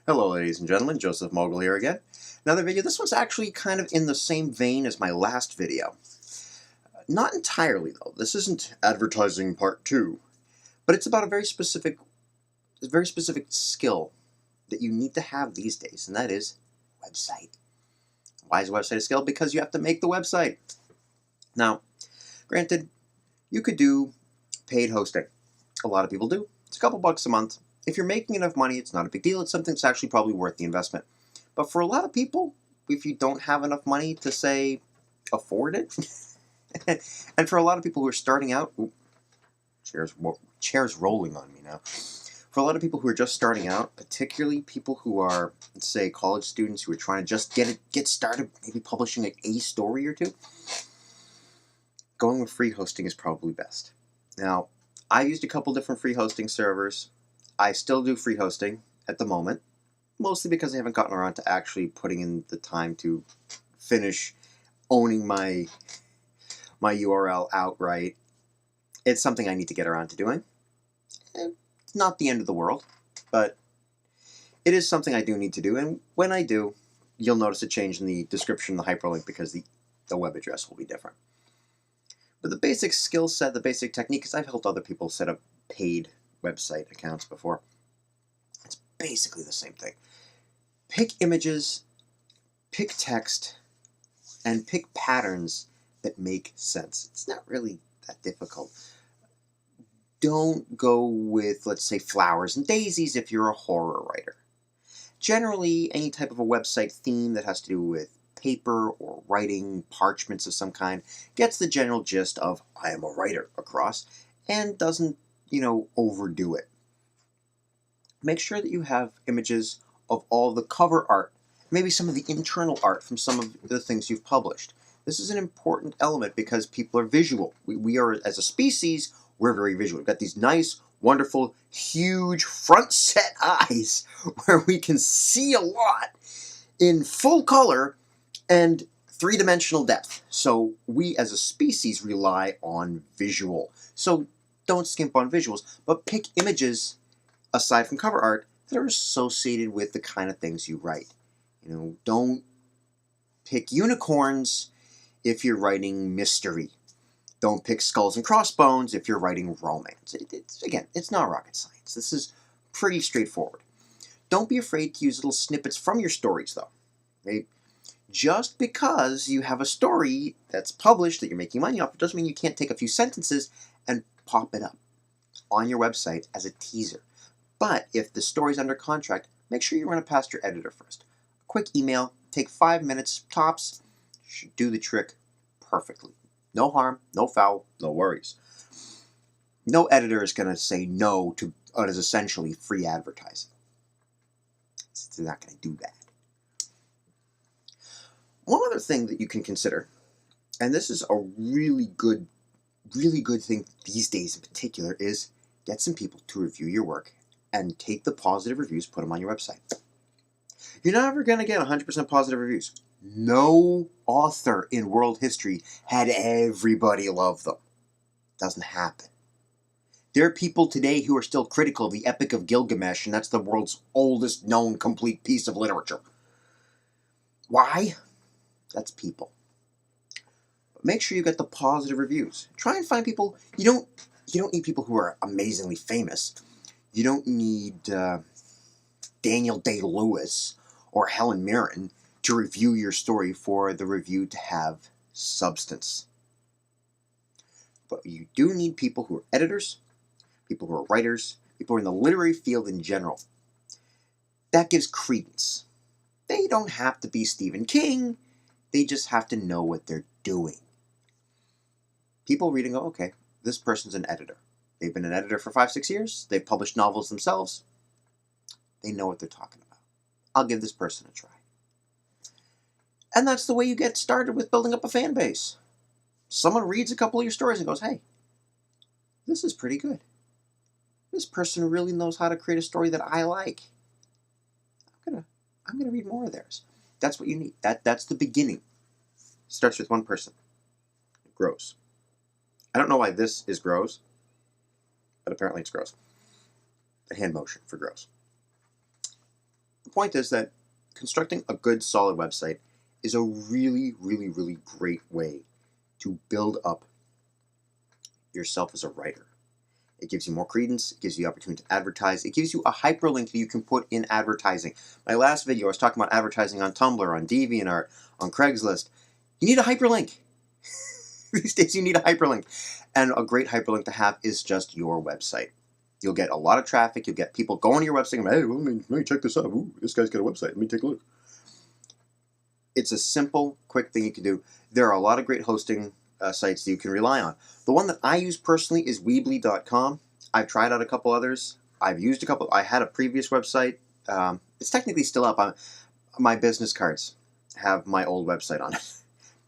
Hello ladies and gentlemen, Joseph Mogel here again. Another video. This one's actually kind of in the same vein as my last video. Not entirely though. This isn't advertising part 2. But it's about a very specific skill that you need to have these days, and that is website. Why is a website a skill? Because you have to make the website. Now, granted, you could do paid hosting. A lot of people do. It's a couple bucks a month. If you're making enough money, it's not a big deal. It's something that's actually probably worth the investment. But for a lot of people, if you don't have enough money to, say, afford it, and for a lot of people who are starting out, chairs rolling on me now. For a lot of people who are just starting out, particularly people who are, let's say, college students who are trying to just get started, maybe publishing like a story or two, going with free hosting is probably best. Now, I used a couple different free hosting servers. I still do free hosting at the moment, mostly because I haven't gotten around to actually putting in the time to finish owning my URL outright. It's something I need to get around to doing. It's not the end of the world, but it is something I do need to do, and when I do, you'll notice a change in the description, the hyperlink, because the web address will be different. But the basic skill set, the basic technique, because I've helped other people set up paid website accounts before, it's basically the same thing. Pick images, pick text, and pick patterns that make sense. It's not really that difficult. Don't go with, let's say, flowers and daisies if you're a horror writer. Generally, any type of a website theme that has to do with paper or writing, parchments of some kind, gets the general gist of I am a writer across, and doesn't, overdo it. Make sure that you have images of all the cover art, maybe some of the internal art from some of the things you've published. This is an important element because people are visual. We are, as a species, we're very visual. We've got these nice, wonderful, huge front set eyes where we can see a lot in full color and three-dimensional depth. So we as a species rely on visual. So don't skimp on visuals, but pick images aside from cover art that are associated with the kind of things you write. Don't pick unicorns if you're writing mystery. Don't pick skulls and crossbones if you're writing romance. It's not rocket science. This is pretty straightforward. Don't be afraid to use little snippets from your stories, though. Okay? Just because you have a story that's published that you're making money off, it doesn't mean you can't take a few sentences and pop it up on your website as a teaser. But if the story's under contract, make sure you run it past your editor first. A quick email, take 5 minutes tops, should do the trick perfectly. No harm, no foul, no worries. No editor is going to say no to what is essentially free advertising. They're not going to do that. One other thing that you can consider, and this is a really good thing these days in particular, is get some people to review your work and take the positive reviews, put them on your website. You're never going to get 100% positive reviews. No author in world history had everybody love them. Doesn't happen. There are people today who are still critical of the Epic of Gilgamesh, and that's the world's oldest known complete piece of literature. Why? That's people. But make sure you get the positive reviews. Try and find people. You don't need people who are amazingly famous. You don't need Daniel Day-Lewis or Helen Mirren to review your story for the review to have substance. But you do need people who are editors, people who are writers, people who are in the literary field in general. That gives credence. They don't have to be Stephen King. They just have to know what they're doing. People reading go, okay, this person's an editor. They've been an editor for 5-6 years. They've published novels themselves. They know what they're talking about. I'll give this person a try. And that's the way you get started with building up a fan base. Someone reads a couple of your stories and goes, hey, this is pretty good. This person really knows how to create a story that I like. I'm gonna read more of theirs. That's what you need. That's the beginning. Starts with one person. It grows. I don't know why this is grows, but apparently it's grows. The hand motion for grows. point is that constructing a good, solid website is a really, really, really great way to build up yourself as a writer. It gives you more credence, it gives you the opportunity to advertise, it gives you a hyperlink that you can put in advertising. My last video, I was talking about advertising on Tumblr, on DeviantArt, on Craigslist. You need a hyperlink. These days you need a hyperlink. And a great hyperlink to have is just your website. You'll get a lot of traffic, you'll get people going to your website and, hey, well, let me check this out. Ooh, this guy's got a website, let me take a look. It's a simple, quick thing you can do. There are a lot of great hosting sites that you can rely on. The one that I use personally is Weebly.com. I've tried out a couple others. I've used a couple. I had a previous website. It's technically still up. My business cards have my old website on it.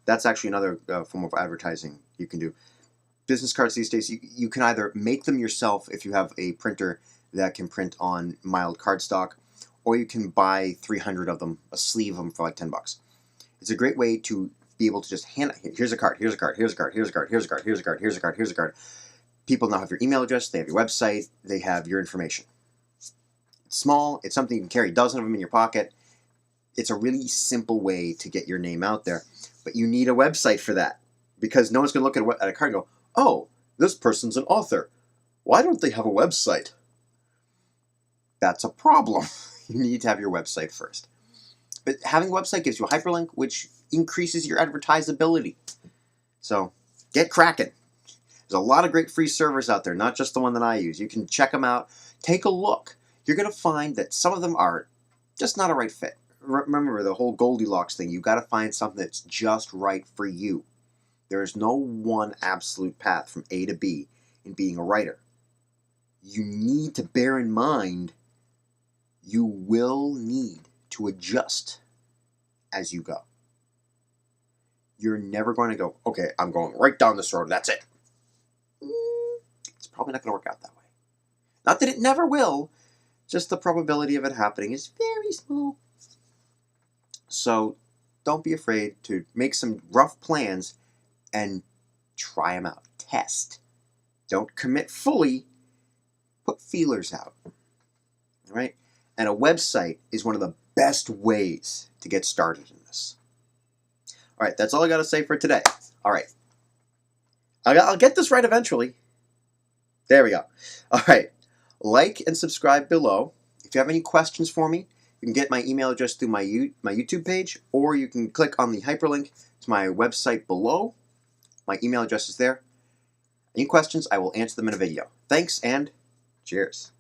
That's actually another form of advertising you can do. Business cards these days, you can either make them yourself if you have a printer that can print on mild cardstock, or you can buy 300 of them, a sleeve of them for like $10. It's a great way to be able to just hand, here's a card, here's a card, here's a card, here's a card, here's a card, here's a card, here's a card, here's a card. People now have your email address, they have your website, they have your information. It's small, it's something you can carry a dozen of them in your pocket. It's a really simple way to get your name out there. But you need a website for that, because no one's going to look at a card and go, oh, this person's an author. Why don't they have a website? That's a problem. You need to have your website first. But having a website gives you a hyperlink, which increases your advertisability. So get cracking. There's a lot of great free servers out there, not just the one that I use. You can check them out. Take a look. You're going to find that some of them are just not a right fit. Remember the whole Goldilocks thing. You've got to find something that's just right for you. There is no one absolute path from A to B in being a writer. You need to bear in mind you will need to adjust as you go. You're never going to go, okay, I'm going right down this road, that's it. It's probably not going to work out that way. Not that it never will, just the probability of it happening is very small. So don't be afraid to make some rough plans and try them out. Test. Don't commit fully. Put feelers out. All right? And a website is one of the best ways to get started in this. All right, that's all I got to say for today. All right. I'll get this right eventually. There we go. All right. Like and subscribe below. If you have any questions for me, you can get my email address through my YouTube page, or you can click on the hyperlink to my website below. My email address is there. Any questions, I will answer them in a video. Thanks and cheers.